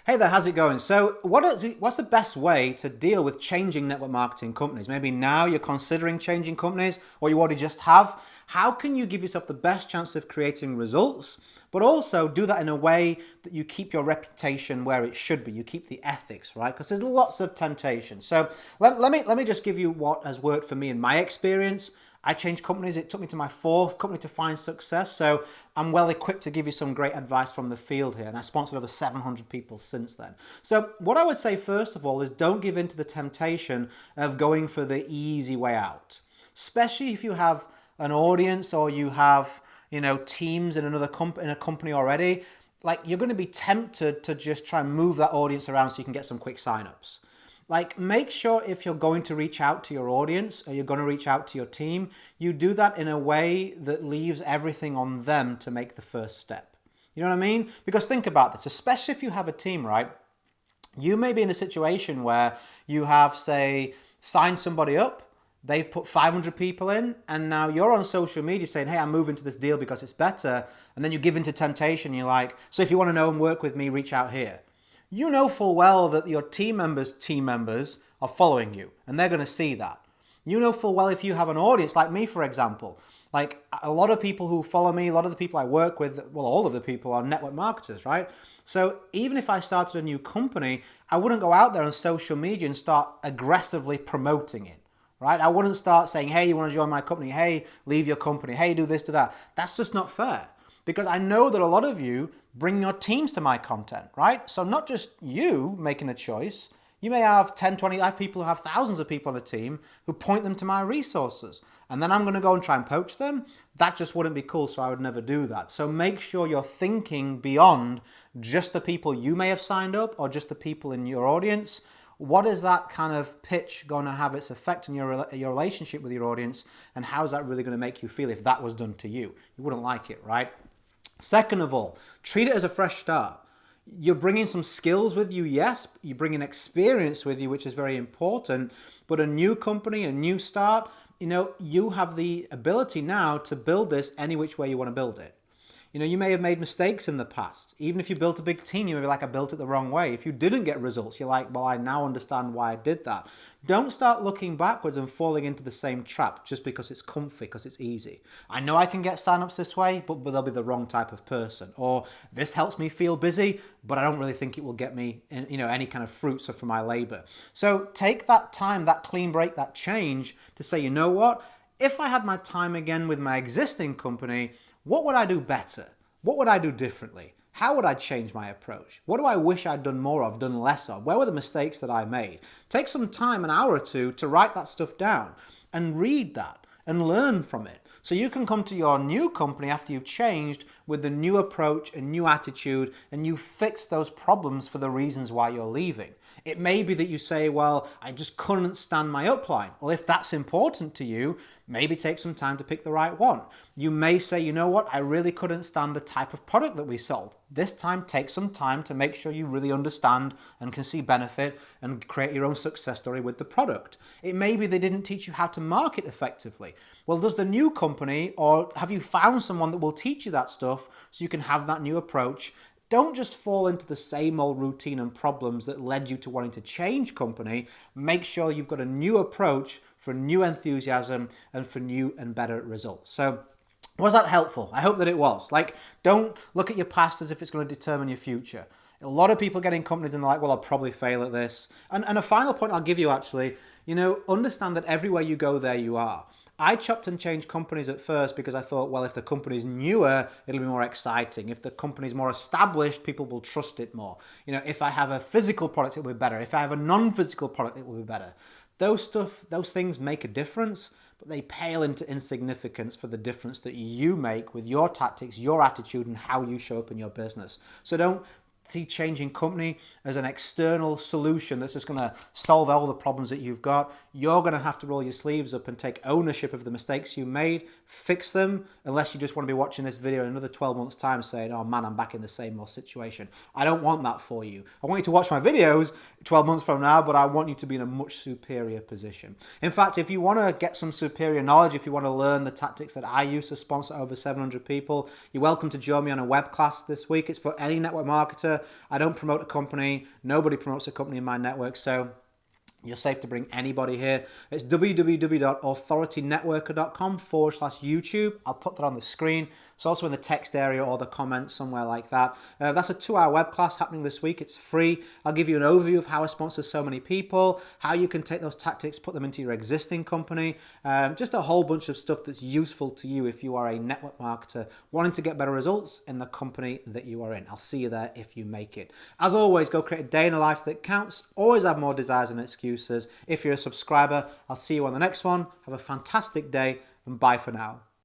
Hey there, how's it going? So what's the best way to deal with changing network marketing companies? Maybe now you're considering changing companies or you already just have. How can you give yourself the best chance of creating results, but also do that in a way that you keep your reputation where it should be? You keep the ethics, right? Because there's lots of temptation. So let me just give you what has worked for me in my experience. I changed companies. It took me to my fourth company to find success. So I'm well equipped to give you some great advice from the field here. And I sponsored over 700 people since then. So what I would say first of all is don't give in to the temptation of going for the easy way out. Especially if you have an audience or you have, teams in in a company already. Like, you're going to be tempted to just try and move that audience around so you can get some quick signups. Like, make sure if you're going to reach out to your audience or you're going to reach out to your team, you do that in a way that leaves everything on them to make the first step. You know what I mean? Because think about this, especially if you have a team, right? You may be in a situation where you have, say, signed somebody up, they've put 500 people in, and now you're on social media saying, hey, I'm moving to this deal because it's better. And then you give into temptation. You're like, so if you want to know and work with me, reach out here. You know full well that your team members are following you and they're going to see that. You know full well if you have an audience like me, for example, like a lot of people who follow me, a lot of the people I work with, well, all of the people are network marketers, right? So even if I started a new company, I wouldn't go out there on social media and start aggressively promoting it, right? I wouldn't start saying, hey, you want to join my company? Hey, leave your company. Hey, do this, do that. That's just not fair. Because I know that a lot of you bring your teams to my content, right? So not just you making a choice. You may have 10, 20, I have people who have thousands of people on a team who point them to my resources. And then I'm going to go and try and poach them. That just wouldn't be cool, so I would never do that. So make sure you're thinking beyond just the people you may have signed up or just the people in your audience. What is that kind of pitch going to have its effect on your relationship with your audience? And how is that really going to make you feel if that was done to you? You wouldn't like it, right? Second of all, treat it as a fresh start. You're bringing some skills with you, yes. You're bringing experience with you, which is very important. But a new company, a new start, you have the ability now to build this any which way you want to build it. You may have made mistakes in the past. Even if you built a big team, you may be like, I built it the wrong way. If you didn't get results, you're like, well, I now understand why I did that. Don't start looking backwards and falling into the same trap just because it's comfy, because it's easy. I know I can get signups this way, but they'll be the wrong type of person. Or this helps me feel busy, but I don't really think it will get me, any kind of fruits from my labor. So take that time, that clean break, that change to say, you know what? If I had my time again with my existing company, what would I do better? What would I do differently? How would I change my approach? What do I wish I'd done more of, done less of? Where were the mistakes that I made? Take some time, an hour or two, to write that stuff down and read that and learn from it. So you can come to your new company after you've changed with the new approach and new attitude, and you fix those problems for the reasons why you're leaving. It may be that you say, well, I just couldn't stand my upline. Well, if that's important to you, maybe take some time to pick the right one. You may say, you know what, I really couldn't stand the type of product that we sold. This time, take some time to make sure you really understand and can see benefit and create your own success story with the product. It may be they didn't teach you how to market effectively. Well, does the new company, or have you found someone that will teach you that stuff so you can have that new approach? Don't just fall into the same old routine and problems that led you to wanting to change company. Make sure you've got a new approach for new enthusiasm and for new and better results. So was that helpful? I hope that it was. Like, don't look at your past as if it's going to determine your future. A lot of people get in companies and they're like, well, I'll probably fail at this. And a final point I'll give you actually, understand that everywhere you go, there you are. I chopped and changed companies at first because I thought, well, if the company's newer, it'll be more exciting. If the company's more established, people will trust it more. If I have a physical product, it will be better. If I have a non-physical product, it will be better. Those things make a difference, but they pale into insignificance for the difference that you make with your tactics, your attitude, and how you show up in your business. So don't see changing company as an external solution that's just going to solve all the problems that you've got. You're going to have to roll your sleeves up and take ownership of the mistakes you made, fix them, unless you just want to be watching this video in another 12 months' time saying, oh man, I'm back in the same old situation. I don't want that for you. I want you to watch my videos 12 months from now, but I want you to be in a much superior position. In fact, if you want to get some superior knowledge, if you want to learn the tactics that I use to sponsor over 700 people, you're welcome to join me on a web class this week. It's for any network marketer I don't promote a company. Nobody promotes a company in my network. So you're safe to bring anybody here. It's www.authoritynetworker.com/YouTube. I'll put that on the screen. It's also in the text area or the comments somewhere like that. That's a 2-hour web class happening this week. It's free. I'll give you an overview of how I sponsor so many people, how you can take those tactics, put them into your existing company. Just a whole bunch of stuff that's useful to you if you are a network marketer wanting to get better results in the company that you are in. I'll see you there if you make it. As always, go create a day in a life that counts. Always have more desires and excuses. If you're a subscriber, I'll see you on the next one. Have a fantastic day and bye for now.